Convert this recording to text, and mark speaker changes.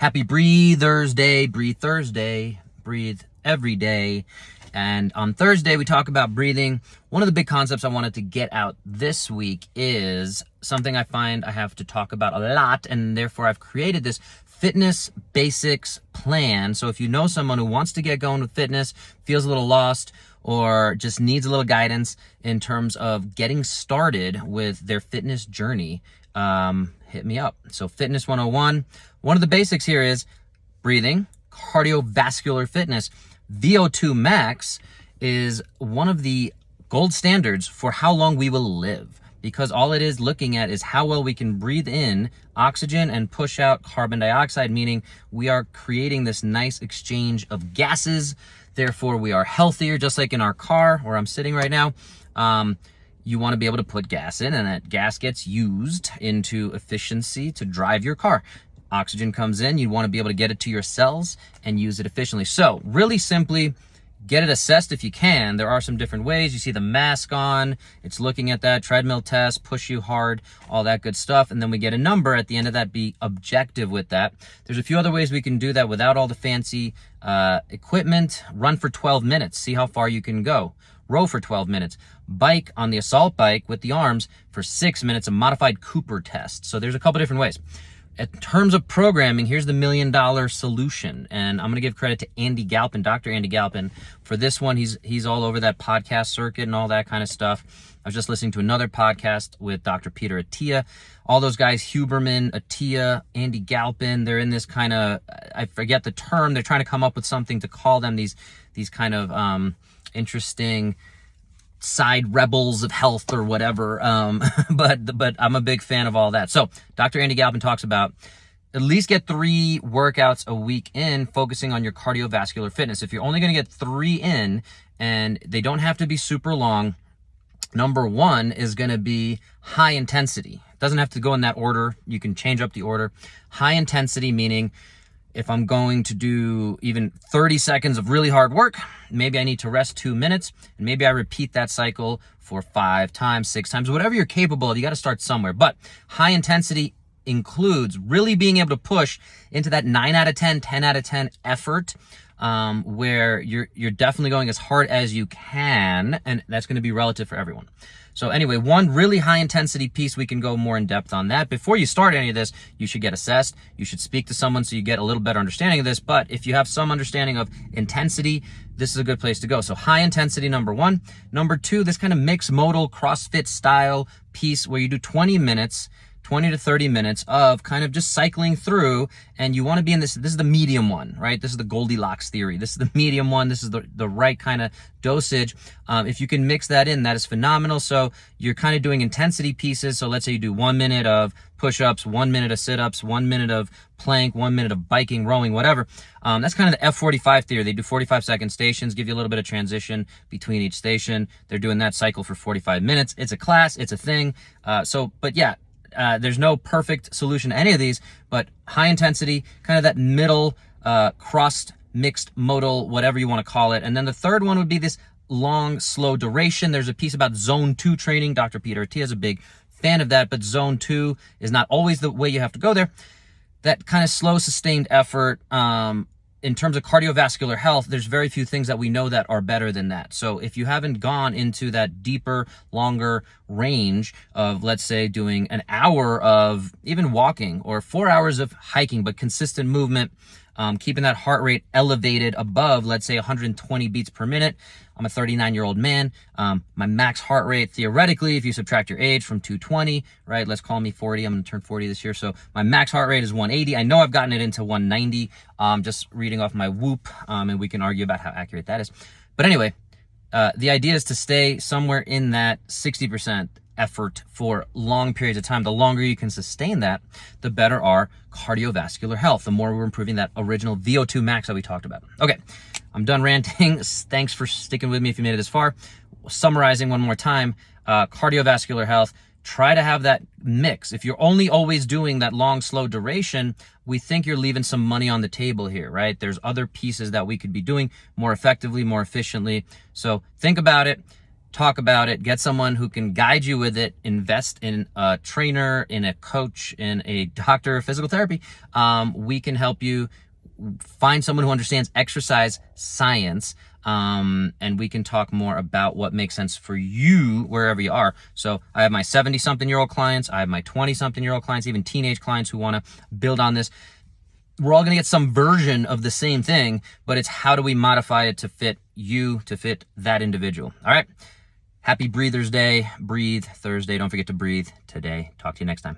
Speaker 1: Happy Breathers Day, breathe Thursday, breathe every day. And on Thursday, we talk about breathing. One of the big concepts I wanted to get out this week is something I find I have to talk about a lot, and therefore I've created this fitness basics plan. So if you know someone who wants to get going with fitness, feels a little lost, or just needs a little guidance in terms of getting started with their fitness journey, hit me up. So Fitness 101, one of the basics here is breathing, cardiovascular fitness. VO2 max is one of the gold standards for how long we will live, because all it is looking at is how well we can breathe in oxygen and push out carbon dioxide, meaning we are creating this nice exchange of gases. Therefore, we are healthier, just like in our car where I'm sitting right now. You want to be able to put gas in, and that gas gets used into efficiency to drive your car. Oxygen comes in, you want to be able to get it to your cells and use it efficiently. So really simply, get it assessed if you can. There are some different ways. You see the mask on, it's looking at that, treadmill test, push you hard, all that good stuff. And then we get a number at the end of that, be objective with that. There's a few other ways we can do that without all the fancy equipment. Run for 12 minutes, see how far you can go. Row for 12 minutes. Bike on the assault bike with the arms for 6 minutes, a modified Cooper test. So there's a couple different ways. In terms of programming, here's the $1 million solution. And I'm going to give credit to Andy Galpin, Dr. Andy Galpin, for this one. He's all over that podcast circuit and all that kind of stuff. I was just listening to another podcast with Dr. Peter Attia. All those guys, Huberman, Attia, Andy Galpin, they're in this kind of, I forget the term, they're trying to come up with something to call them, these kind of interesting side rebels of health or whatever, but I'm a big fan of all that. So Dr. Andy Galpin talks about at least get 3 workouts a week in, focusing on your cardiovascular fitness. If you're only going to get 3 in, and they don't have to be super long, number 1 is going to be high intensity. It doesn't have to go in that order. You can change up the order. High intensity meaning if I'm going to do even 30 seconds of really hard work, maybe I need to rest 2 minutes, and maybe I repeat that cycle for 5 times, 6 times, whatever you're capable of. You got to start somewhere. But high intensity includes really being able to push into that 9 out of 10, 10 out of 10 effort, where you're definitely going as hard as you can, and that's going to be relative for everyone. So anyway, one really high intensity piece, we can go more in depth on that. Before you start any of this, you should get assessed. You should speak to someone so you get a little better understanding of this. But if you have some understanding of intensity, this is a good place to go. So high intensity, number 1. Number 2, this kind of mixed modal CrossFit style piece where you do 20 to 30 minutes of kind of just cycling through, and you want to be in this is the medium one, right? This is the Goldilocks theory. This is the medium one. This is the right kind of dosage. If you can mix that in, that is phenomenal. So you're kind of doing intensity pieces. So let's say you do 1 minute of push-ups, 1 minute of sit-ups, 1 minute of plank, 1 minute of biking, rowing, whatever. That's kind of the F45 theory. They do 45-second stations, give you a little bit of transition between each station. They're doing that cycle for 45 minutes. It's a class, it's a thing. But yeah, there's no perfect solution to any of these, but high intensity, kind of that middle, crossed, mixed modal, whatever you want to call it. And then the third one would be this long, slow duration. There's a piece about zone 2 training. Dr. Peter Attia is a big fan of that, but zone 2 is not always the way you have to go there. That kind of slow, sustained effort, in terms of cardiovascular health, there's very few things that we know that are better than that. So if you haven't gone into that deeper, longer range of, let's say, doing an hour of even walking or 4 hours of hiking, but consistent movement, keeping that heart rate elevated above, let's say, 120 beats per minute. I'm a 39-year-old man. My max heart rate, theoretically, if you subtract your age from 220, right? Let's call me 40. I'm going to turn 40 this year. So my max heart rate is 180. I know I've gotten it into 190, just reading off my Whoop, and we can argue about how accurate that is. But anyway, the idea is to stay somewhere in that 60% effort for long periods of time. The longer you can sustain that, the better our cardiovascular health, the more we're improving that original VO2 max that we talked about. Okay, I'm done ranting. Thanks for sticking with me if you made it this far. Summarizing one more time, cardiovascular health, try to have that mix. If you're only always doing that long, slow duration, we think you're leaving some money on the table here, right? There's other pieces that we could be doing more effectively, more efficiently. So think about it. talk about it, get someone who can guide you with it, invest in a trainer, in a coach, in a doctor of physical therapy. We can help you find someone who understands exercise science, and we can talk more about what makes sense for you wherever you are. So I have my 70-something-year-old clients, I have my 20-something-year-old clients, even teenage clients who want to build on this. We're all going to get some version of the same thing, but it's how do we modify it to fit you, to fit that individual. All right. Happy Breathers Day. Breathe Thursday. Don't forget to breathe today. Talk to you next time.